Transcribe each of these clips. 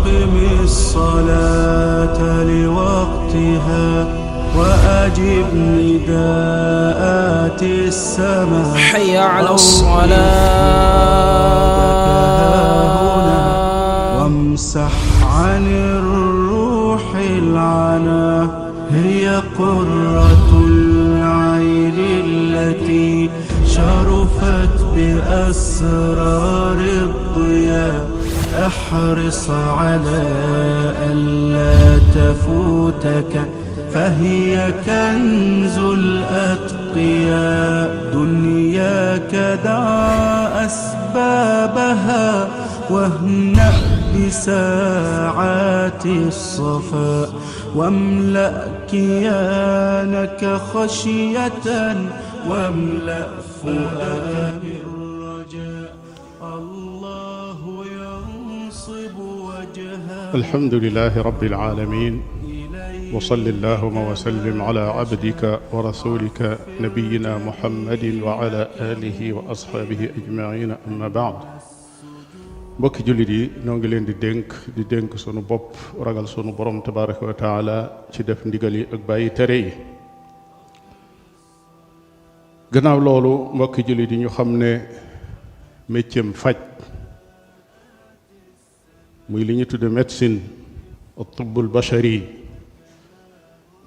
أقم الصلاة لوقتها وأجب نداءات السماء حي على الصلاة وامسح عن الروح العنا هي قرة العين التي شرفت بأسرار الضياء احرص على ألا تفوتك فهي كنز الأتقياء دنياك دع أسبابها واهنأ بساعات الصفاء واملأ كيانك خشية واملأ فؤادك بالرجاء الله ينصب وجهه. الحمد لله رب العالمين وصل اللهم وسلم على عبدك ورسولك نبينا محمد وعلى آله وأصحابه أجمعين أما بعد. mbokki jullit yi noo ngi leen di dénk sunu bopp ragal sunu borom tabaraka wa taala ci def ndigal yi ak bàyyi tere yi. gannaaw loolu mbokki jullit yi ñu xam ne méccam faj muy li ñu tudde médecine at-tibbul bashari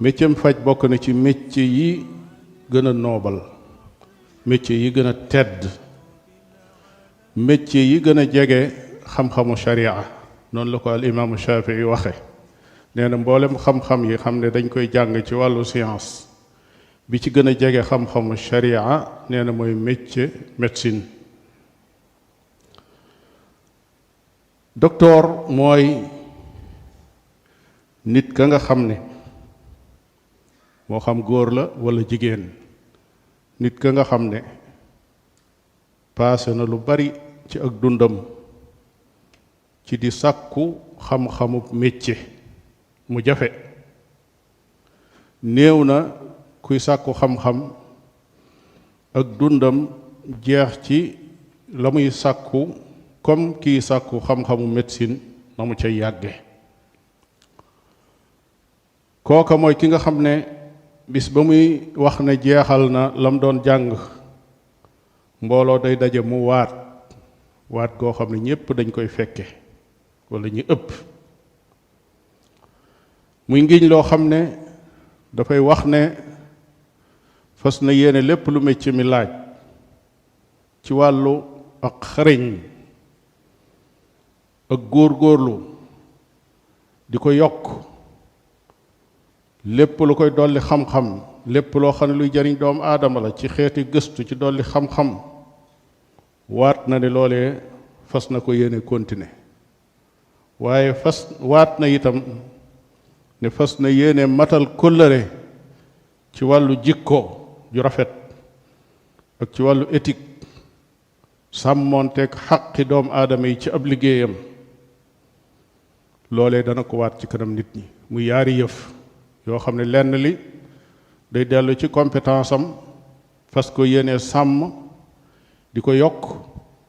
méccam faj bokk na ci métier yi gën a noobal, métier yi gën a tedd, métier yi gën a jege xam-xamu sharia. noonu la ko al imaamu Shafii waxe nee na mboolem xam-xam yi xam ne dañ koy jàng ci wàllu science bi ci gën a jege xam-xamu sharia nee na mooy métier médecine. docteur mooy nit ka nga xam ne moo xam góor la walla jigéen, nit ka nga xam ne paase na lu bari ci ak dundam ci di sàkku xam-xamu métier mu jafe. néew na kuy sàkku xam-xam ak dundam jeex ci la muy sàkku comme kiy sàkku xam-xamu médecine na mu cay yàgge. kooka mooy ki nga xam ne bis ba muy wax ne jeexal na lam doon jàng mbooloo day daje mu waat goo xam ne ñépp dañ koy fekke walla ñu ëpp. muy ngiñ loo xam ne dafay wax ne fas na yéene lépp lu métier mi laaj ci wàllu ak xarañ ak góor-góorlu di ko yokk, lépp lu koy dolli xam-xam, lépp loo xam ne luy jariñ doomu aadama la ci xeeti gëstu ci dolli xam-xam, waat na ne loolee fas na ko yéene continuer. waaye waat na itam ne fas na yéene matal kóllëre ci wàllu jikko ju rafet ak ci wàllu éthique, sàmmoonteeg xaqi doomu aadama yi ci ab liggéeyam. loolee dana ko waat ci kanam nit ñi muy yaari yëf yoo xam ne lenn li day dellu ci compétence am fas ko yéene sàmm di ko yokk,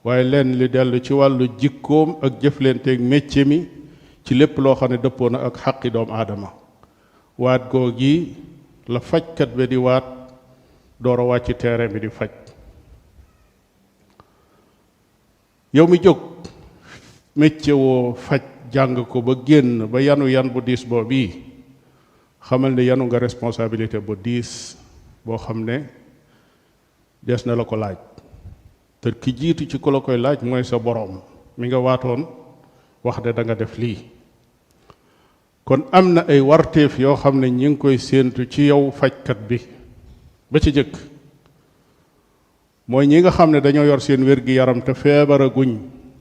waaye lenn li dellu ci wàllu jikkoom ak jëflanteeg métier mi ci lépp loo xam ne dëppoo na ak xaqi doomu aadama. waat googi la fajkat bi di waat door a wàcc terrain bi di faj. yow mi jóg métier woo faj jàng ko ba génn ba yanu yan bu diis boo bii, xamal ne yanu nga responsabilité bu diis boo xam ne des na la ko laaj. te ki jiitu ci ku la koy laaj mooy sa boroom mi nga waatoon wax de da nga def lii. kon am na ay warteef yoo xam ne ñi ngi koy séentu ci yow fajkat bi. ba ci jëkk mooy ñi nga xam ne dañoo yor seen wér-gi-yaram te feebaraguñ,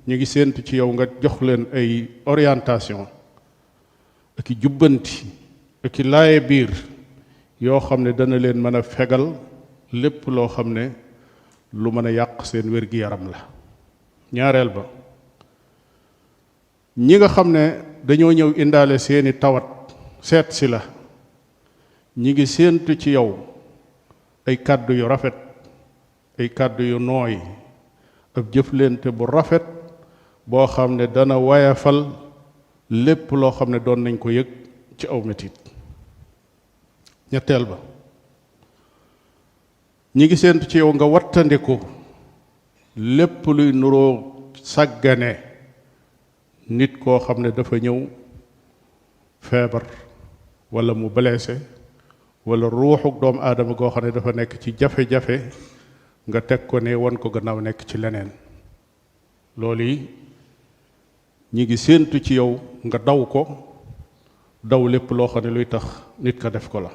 ñu ngi séentu ci yow nga jox leen ay orientation ak i jubbanti ak i laaye biir yoo xam ne dana leen mën a fegal lépp loo xam ne lu mën a yàq seen wér-gi-yaram la. ñaareel ba, ñi nga xam ne dañoo ñëw indaale seeni tawat seet si la, ñi ngi séentu ci yow ay kàddu yu rafet, ay kàddu yu nooy, ab jëflante bu rafet boo xam ne dana wayafal lépp loo xam ne doon nañ ko yëg ci aw metit. ñetteel ba ñi ngi séentu ci yow nga wattandiku lépp luy nuroo sàggane nit koo xam ne dafa ñëw feebar wala mu blessé wala ruuxuk doomu aadama goo xam ne dafa nekk ci jafe-jafe nga teg ko ne won ko gannaaw nekk ci leneen. loolu yi ñi ngi séentu ci yow nga daw ko, daw lépp loo xam ne luy tax nit ka def ko la.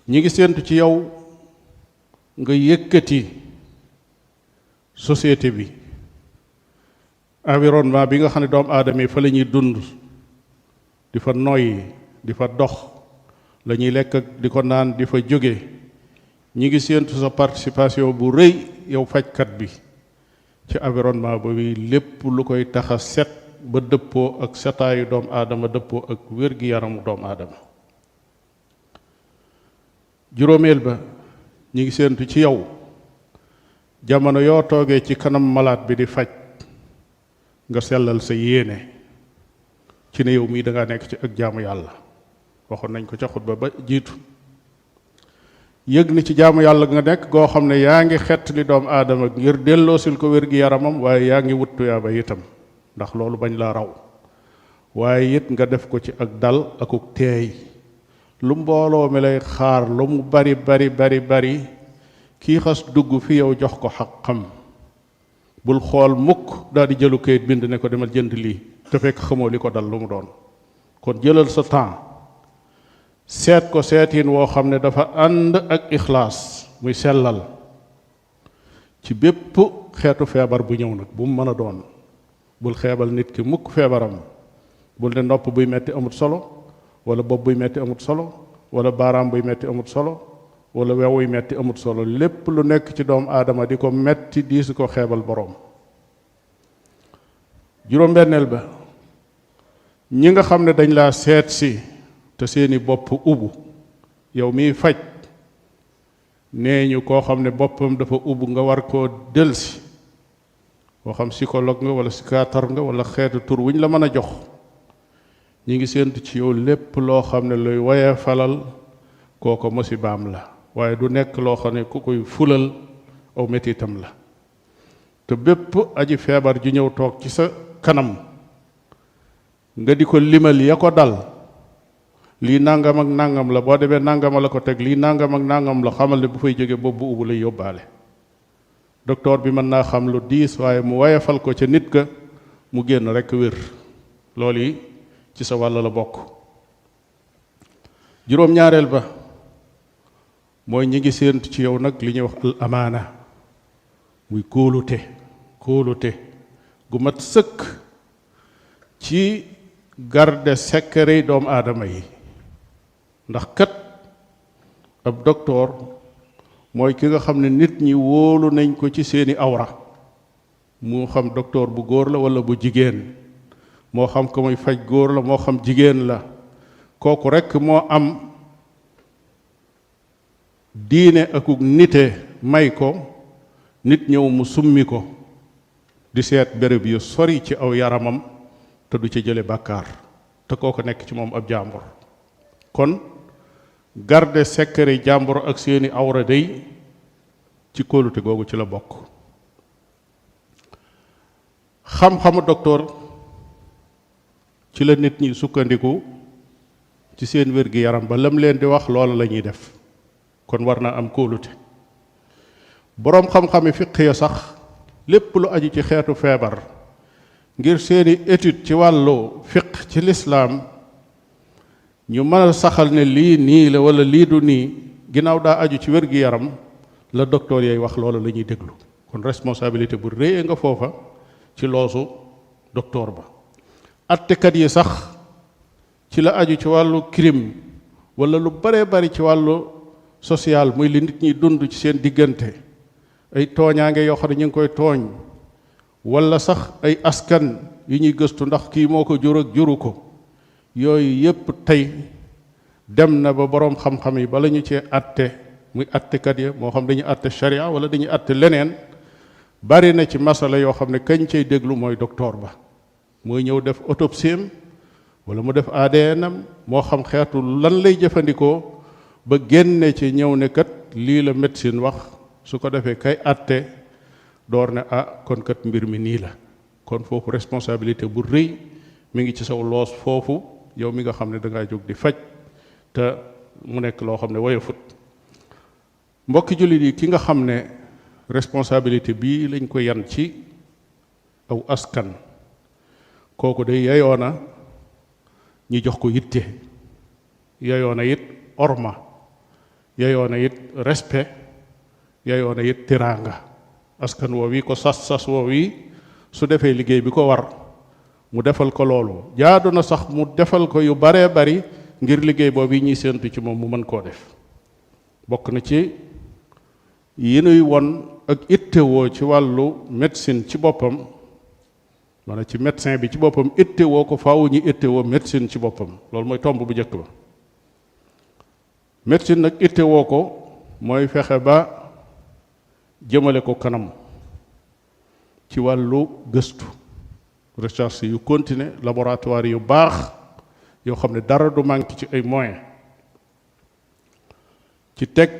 ñi ngi séentu ci yow nga yëkkati société bi, environnement bi nga xam ne doomu aadama yi fa la ñuy dund, di fa noyyi, di fa dox, la ñuy lekk ak di ko naan, di fa jóge. ñi ngi séentu sa participation bu rëy yow fajkat bi ci environnement ba bi lépp lu koy tax a set ba dëppoo ak setaayu doomu aadama, dëppoo ak wér-gi-yaramu doomu aadama. juróomeel ba ñi ngi séentu ci yow jamono yoo toogee ci kanam malaat bi di faj nga sellal sa yéene ci ne yow mii dangaa nekk ci ak jaamu yàlla. waxoon nañ ko ca xutba ba jiitu. yëg ni ci jaamu yàlla nga nekk goo xam ne yaa ngi xett li doomu aadama ngir delloosil ko wér-gi-yaramam, waaye yaa ngi wut tuyaaba itam ndax loolu bañ laa raw. waaye it nga def ko ci ak dal akuk teey. lu mbooloo mi lay xaar lu mu bari bari bari bari, kii xas dugg fi yow jox ko xaqam. bul xool mukk daal di jëlu kayit bind ne ko demal jënd lii te fekk xamoo li ko dal lu mu doon. kon jëlal sa temps seet ko seetiin woo xam ne dafa ànd ak ixlaas, muy sellal ci bépp xeetu feebar bu ñëw nag bu mu mën a doon. bul xeebal nit ki mukk feebaram. bul ne nopp buy metti amut solo, wala bopp buy metti amut solo, wala baaraam buy metti amut solo, wala wewuy metti amut solo. lépp lu nekk ci doomu aadama di ko metti di su ko xeebal boroom. juróom-benneel ba ñi nga xam ne dañ laa seet si te seeni bopp ubbu, yow miy faj nee ñu koo xam ne boppam dafa ubbu nga war koo delsi, moo xam psychologue nga wala psychiatre nga wala xeetu tur wuñ la mën a jox. ñi ngi séentu ci yow lépp loo xam ne luy woye falal kooko musibaam la, waaye du nekk loo xam ne ku koy fulal aw mettitam la. te bépp aji feebar ju ñëw toog ci sa kanam nga di ko limal ya ko dal, lii nangam ak nangam la, boo demee nangama la ko teg, lii nangam ak nangam la, xamal ne bu fay jóge boobu ubbu lay yóbbaale. docteur bi mën naa xam lu diis waaye mu woyefal ko ca nit ka mu génn rekk wér. loolu yi ci sa wàll la bokk. juróom-ñaareel ba mooy ñi ngi séentu ci yow nag li ñuy wax al amaana, muy kóolute gu mat sëkk ci garde secret doomu aadama yi. ndax kat ab docteur mooy ki nga xam ne nit ñi wóolu nañ ko ci seeni awra, moo xam docteur bu góor la walla bu jigéen, moo xam ko muy faj góor la moo xam jigéen la. kooku rekk moo am diine akuk nite may ko nit ñëw mu summi ko di seet béréb yu sori ci aw yaramam te du ci jële bàkkaar, te kooku nekk ci moom ab jàmbur. kon garde secret jàmbur ak seeni awra day ci kóolute googu ci la bokk. xam-xamu docteur ci la nit ñi sukkandiku ci seen wér-gi-yaram ba lam leen di wax loola la ñuy def. kon war naa am kóolute. boroom xam-xami fiq ya sax lépp lu aju ci xeetu feebar ngir seeni étude ci wàllu fiq ci lislaam ñu mën a saxal ne lii nii la wala lii du nii, ginnaaw daa aju ci wér-gi-yaram, la docteur yay wax loola la ñuy déglu. kon responsabilité bu rëy nga foofa ci loosu docteur ba. attekat yi sax ci la aju ci wàllu crime wala lu bare bari ci wàllu social, muy li nit ñi dund ci seen diggante, ay tooñaange yoo xam ne ñu ngi koy tooñ, wala sax ay askan yu ñuy gëstu ndax kii moo ko jur ak juru ko. yooyu yépp tey dem na ba boroom xam-xam yi bala ñu cee atte, muy attekat ya moo xam dañuy atte sharia wala dañuy atte leneen, bari na ci masala yoo xam ne kañ cay déglu mooy docteur ba. mooy ñëw def autopsie wala mu def ADN moo xam xeetu lan lay jëfandikoo ba génne ci ñëw ne kat lii la médecine wax su ko defee kay àtte door ne kon kat mbir mi nii la. kon foofu responsabilité bu rëy mi ngi ci saw loos foofu yow mi nga xam ne dangaa jóg di faj te mu nekk loo xam ne woyofut. mbokki jullit yi ki nga xam ne responsabilité bii lañ ko yan ci aw askan kooku day yayoona ñi jox ko yitte, yayoona it orma, yayoona it respect, yayoona it teraanga. askan woo wi ko sas woo wi su defee liggéey bi ko war mu defal ko loolu jaadu na sax mu defal ko yu baree bari ngir liggéey boobu yi ñuy séentu ci moom mu mën koo def. bokk na ci yi nuy won ak ittewoo ci wàllu médecine ci boppam, maanaam ci médecin bi ci boppam ittewoo ko faaw ñu ittewoo médecine ci boppam. loolu mooy tomb bu njëkk ba. médecine nag ittewoo ko mooy fexe ba jëmale ko kanam ci wàllu gëstu, recherche yu continuer, laboratoire yu baax yoo xam ne dara du manqué ci ay moyens, ci teg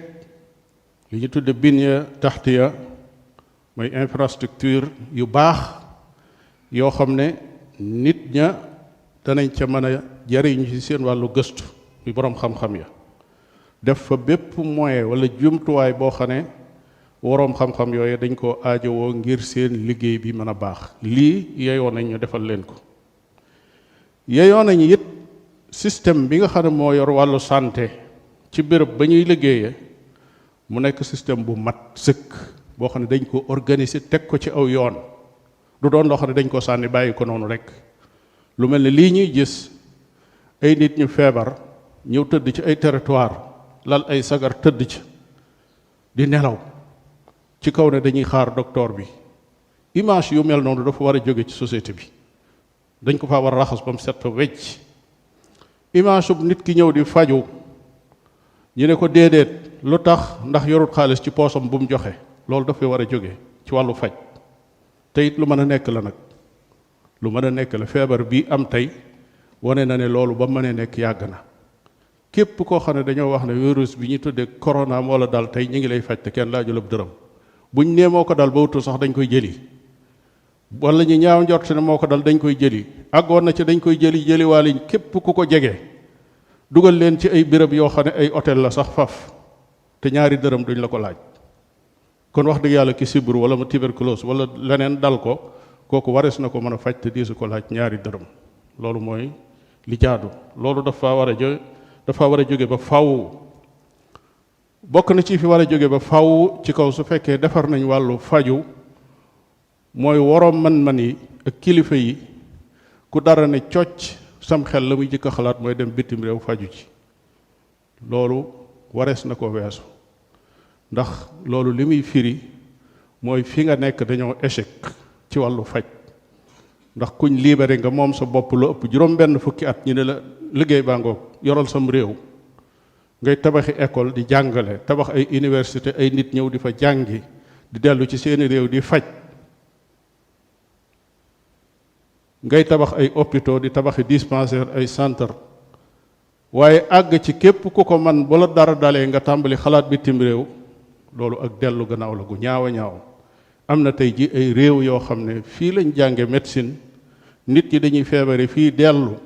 li ñu tudde binya taxtiya mooy infrastructure yu baax yoo xam ne nit ña danañ ca mën a jariñu ci seen wàllu gëstu bi boroom xam-xam ya def fa bépp moyen wala jumtuwaay boo xam ne waroom xam-xam yooyu dañ koo aajowoo ngir seen liggéey bi mën a baax. lii yeyoo nañ ñu defal leen ko. yeyoo nañ it système bi nga xam ne moo yor wàllu santé ci béréb ba ñuy liggéeyee mu nekk système bu mat sëkk boo xam ne dañ ko organiser teg ko ci aw yoon, du doon loo xam ne dañ ko sànni bàyyi ko noonu rek. lu mel ne lii ñuy gis ay nit ñu feebar ñëw tëdd ci ay territoire lal ay sagar tëdd ci di nelaw ci kaw ne dañuy xaar docteur bi. image yu mel noonu dafa war a jóge ci société bi, dañ ko faa war a raxas ba mu set fa wecc. image bu nit ki ñëw di faju ñu ne ko déedéet lu tax ndax yorut xaalis ci poosam bu mu joxe, loolu dafay war a jóge ci wàllu faj. te it lu mën a nekk la nag, lu mën a nekk la. feebar bi am tey wane na ne loolu ba mënee nekk yàgg na. képp koo xam ne dañoo wax ne virus bi ñu tuddee corona moo la dal tey ñu ngi lay faj te kenn laajul ab dërëm. buñ nee moo ko dal ba wutul sax dañ koy jëli, wala ñu ñaaw njort ne moo ko dal dañ koy jëli. àggoon na ci dañ koy jëliwaale képp ku ko jege dugal leen ci ay béréb yoo xam ne ay hôtel la sax faf te ñaari dërëm duñ la ko laaj. kon wax dëgg yàlla ki sibru wala mu tuberculose wala leneen dal ko, kooku warees na ko mën a faj te diisu ko laaj ñaari dërëm. loolu mooy li jaadu. loolu dafa war a jóge ba faw. bokk na ci fi war a jóge ba faw ci kaw su fekkee defar nañ wàllu faju mooy woroom man-man yi ak kilifa yi ku dara ne cocc sam xel la muy jëkk a xalaat mooy dem bitim réew faju ci. loolu warees na ko weesu, ndax loolu li muy firi mooy fi nga nekk dañoo échec ci wàllu faj. ndax kuñ libéré nga moom sa bopp lu ëpp juróom-benn fukki at ñu ne la liggéey baa ngoog yoral sam réew, ngay tabaxi école di jàngale, tabax ay université, ay nit ñëw di fa jàngi di dellu ci seeni réew di faj, ngay tabax ay hôpitaux di tabaxi dispensaire, ay centre. waaye àgg ci képp ku ko man bu la dara dalee nga tàmbali xalaat bitim réew, loolu ak dellu gannaaw la gu ñaaw a ñaaw. am na tey ji ay réew yoo xam ne fii lañ jànge médecine, nit ñi dañuy feebare fii dellu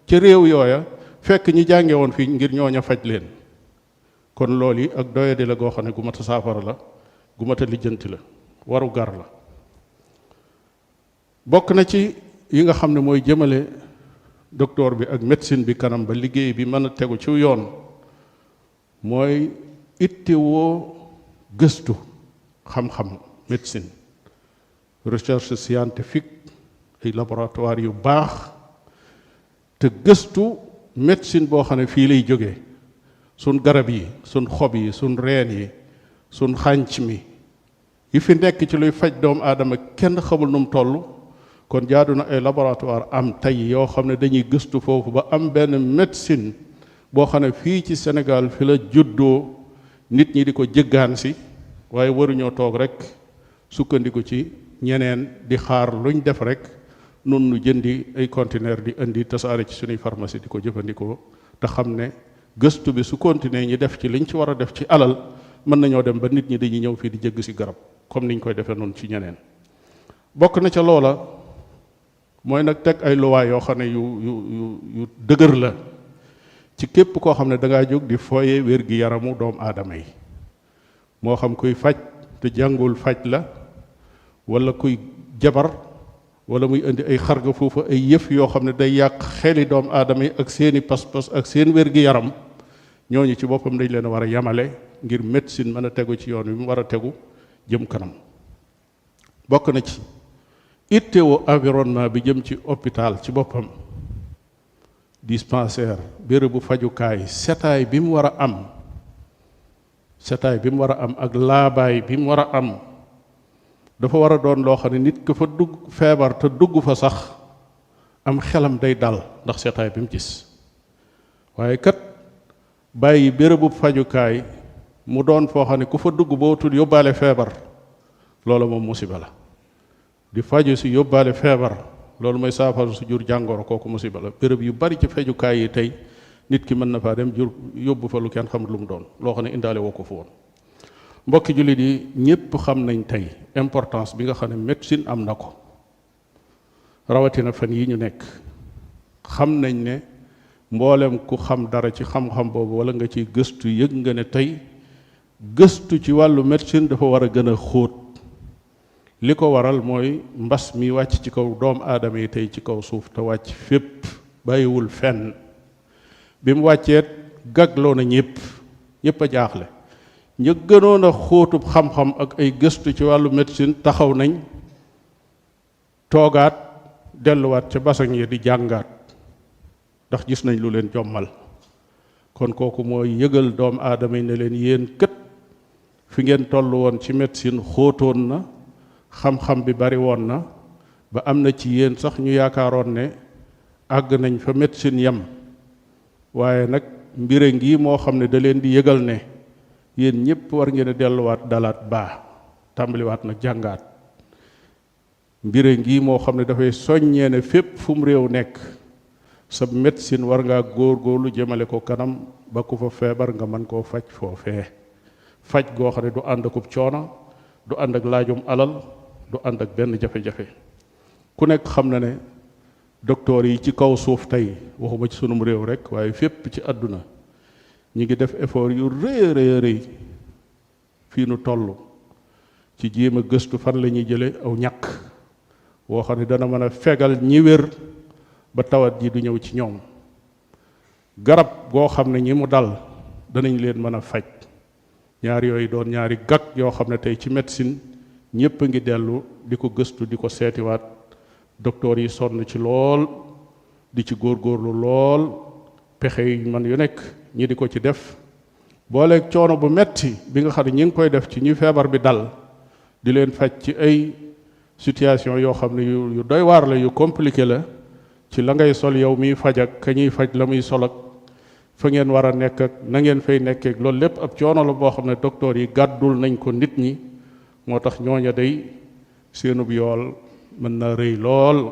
ci réew yooya fekk ñi jànge woon fii ngir ñooña faj leen. kon loolu yi ak doyadi la goo xam ne gu mat a saafara la, gu mat a lijjanti la, waru gar la. bokk na ci yi nga xam ne mooy jëmale docteur bi ak médecine bi kanam ba liggéey bi mën a tegu ci yoon mooy ittewoo gëstu xam-xam médecine, recherche scientifique, ay laboratoire yu baax, te gëstu médecine boo xam ne fii lay jógee. sun garab yi, sun xob yi, sun reen yi, sun xànc mi yi fi nekk ci luy faj doomu aadama kenn xamul nu mu toll. kon jaadu na ay laboratoire am tey yoo xam ne dañuy gëstu foofu ba am benn médecine boo xam ne fii ci Sénégal fi la juddoo, nit ñi di ko jëggaan si, waaye waruñoo toog rek sukkandiku ci ñeneen di xaar luñ def rek nun nu jëndi ay conteneur di indi tasaare ci suñuy pharmacie di ko jëfandikoo te xam ne gëstu bi su continuer ñi def ci liñ ci war a def ci alal mën nañoo dem ba nit ñi dañuy ñëw fii di jëgg si garab comme niñ koy defee noonu ci ñeneen bokk na ca loola mooy nag teg ay luwaa yoo xam ne yu dëgër la ci képp koo xam ne da ngaa jóg di fooye wér gi yaramu doomu aadama yi moo xam kuy faj te jàngul faj la wala kuy jabar wala muy indi ay xarga foofu ay yëf yoo xam ne day yàq xeli doomu aadama yi ak seeni pas-pas ak seen wér gi yaram ñooñu ci boppam dañ leen a war a yamale ngir médecine mën a tegu ci yoon wi mu war a tegu jëm kanam bokk na ci ittewoo environnement bi jëm ci hôpital ci boppam dispensaire bérébu fajukaay setaay bi mu war a am ak laabaay bi mu war a am dafa war a doon loo xam ne nit ka fa dugg feebar te dugg fa sax am xelam day dal ndax setaay bi mu gis waaye kat bàyyi bérébu fajukaay mu doon foo xam ne ku fa dugg boo tul yóbbaale feebar loolu moom musiba la di faju si yóbbaale feebar loolu mooy saafara su jur jàngoro kooku musiba la béréb yu bari ci fajukaay yi tey nit ki mën na faa dem jur yóbbu fa lu kenn xamul lu mu doon loo xam ne indaale woo ko fa woon mbokki jullit yi ñépp xam nañ tey importance bi nga xam ne médecine am na ko rawatina fan yi ñu nekk xam nañ ne mboolem ku xam dara ci xam-xam boobu wala nga ciy gëstu yëg nga ne tey gëstu ci wàllu médecine dafa war a gën a xóot li ko waral mooy mbas mi wàcc ci kaw doomu aadama yi tey ci kaw suuf te wàcc fépp bàyyiwul fenn bi mu wàcceet gagloo na ñépp a jaaxle ñu gënoon a xóotub xam-xam ak ay gëstu ci wàllu médecine taxaw nañ toogaat delluwaat ca basang yi di jàngaat ndax gis nañ lu leen jommal kon kooku mooy yëgal doomu aadama yi ne leen yéen kët fi ngeen toll woon ci médecine xóotoon na xam-xam bi bari woon na ba am na ci yéen sax ñu yaakaaroon ne àgg nañ fa médecine yam waaye nag mbire ngi moo xam ne da leen di yëgal ne yéen ñëpp war ngeen a delluwaat dalaat baa tàmbaliwaat nag jàngaat mbire ngi moo xam ne dafay soññee ne fépp fu mu réew nekk sa médecine war ngaa góorgóorlu jëmale ko kanam ba ku fa feebar nga mën koo faj foofee faj goo xam ne du ànd akub coono du ànd ak laajum alal du ànd ak benn jafe-jafe ku nekk xam na ne docteur yi ci kaw suuf tey waxuma ci sunum réew rek waaye fépp ci àdduna ñi ngi def effort yu rëy fii nu toll ci jéem a gëstu fan la ñuy jële aw ñàkk woo xam ne dana mën a fegal ñi wér ba tawat ji du ñëw ci ñoom garab goo xam ne ñi mu dal danañ leen mën a faj ñaar yooyu doon ñaari gag yoo xam ne tey ci médecine ñépp a ngi dellu di ko gëstu di ko seetiwaat docteur yi sonn ci lool di ci góorgóorlu lool pexe yi man yu nekk ñi di ko ci def booleeg coono bu metti bi nga xam ne ñi ngi koy def ci ñi feebar bi dal di leen faj ci ay situation yoo xam ne yu doy waar la yu compliqué la ci la ngay sol yow miy faj ak ka ñuy faj la muy sol ak fa ngeen war a nekk ak na ngeen fay nekkee loolu lépp ab coono la boo xam ne docteur yi gàddul nañ ko nit ñi moo tax ñooña day seenub yool mën na rëy lool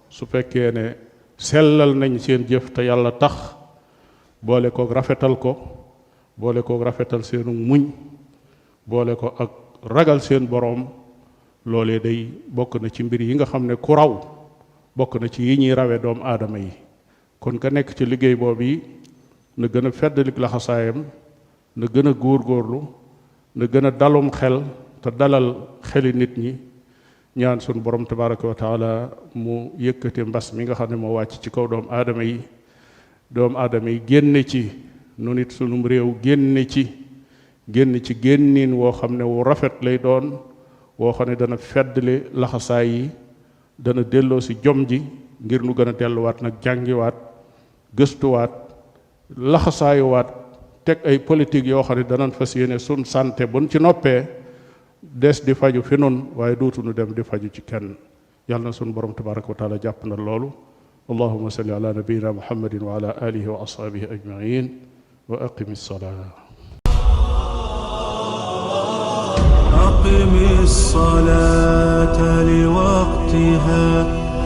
su fekkee ne sellal nañ seen jëf te yàlla tax boole kook rafetal ko boole kook rafetal seenu muñ boole ko ak ragal seen boroom loolee day bokk na ci mbir yi nga xam ne ku raw bokk na ci yi ñuy rawee doomu aadama yi kon ka nekk ci liggéey boobu yi na gën a feddalik laxasaayam na gën a góorgóorlu na gën a dalum xel te dalal xeli nit ñi ñaan sun borom tabaraka wa taala mu yëkkati mbas mi nga xam ne moo wàcc ci kaw doomu aadama yi génne ci nu nit sunum réew génne ci génnin woo xam ne wu rafet lay doon woo xam ne dana feddali laxasaay yi dana delloo si jom ji ngir nu gën a delluwaat nag jàngiwaat gëstuwaat laxasaayuwaat teg ay politique yoo xam ne danañ fas yéene sun santé buñ ci noppee des di faju fi nun waaye duutuñu dem di faju ci kenn yàlla na sun borom tabaraka wa taala jàpp na loolu allahumma salli ala nabiyina muhammadin wa ala alihi wa ashabihi ajmain wa aqimi ssalaa أقم الصلاة لوقتها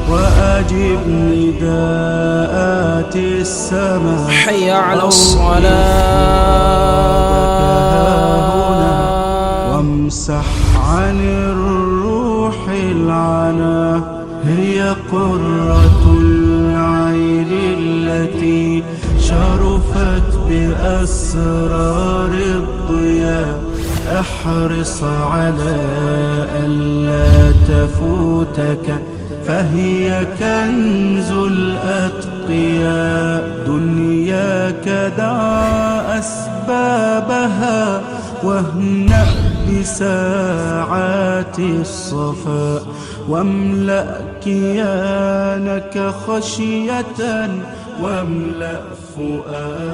وأجب نداءات السماء. حي على الصلاة. وامسح عن الروح العنا، هي قرة العين التي شرفت بأسرار الضياء. احرص على ألا تفوتك، فهي كنز الأتقياء. دنياك دع أسبابها، واهنأ بساعات الصفاء. واملأ كيانك خشية، واملأ فؤادك